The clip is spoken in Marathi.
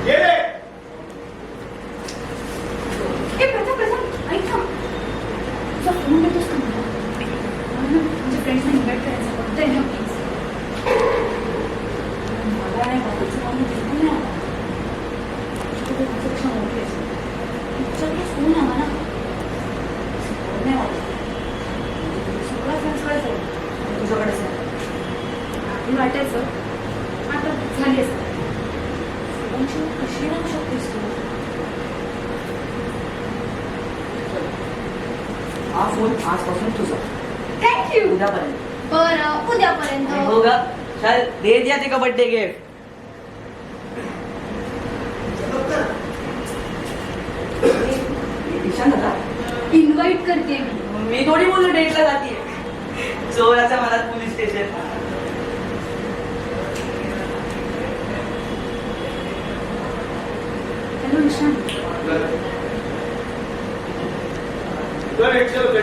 ये रे. ए प्रथा प्रथा ऐक ना तुझा फोन देतोस का मला मला ना माझ्या फ्रेंड्सना इन्व्हाइट करायचं फक्त आहे ना प्लीज मला नाही बाबाचं काम बिलकुल नाही आवडत तुझ्याकडे माझ्यापेक्षा मोठी असेल तुझ्याकडे फोन हवा ना सपोर्ट नाही वाटत सगळ्या फ्रेंड्सकडे जाईल तुझ्याकडेच आहे आधी वाटायचं आता झाली असं कशी राहू शकतेस तू हा फोन आजपासून तुझा थँक्यू उद्यापर्यंत बरं उद्यापर्यंत हो का चल दे दिया ते का बर्थडे गिफ्ट ईशान दादा इन्व्हाइट करते मी थोडी बोललो डेटला जातीये चोराच्या मनात police station hello Ishan Good, excellent.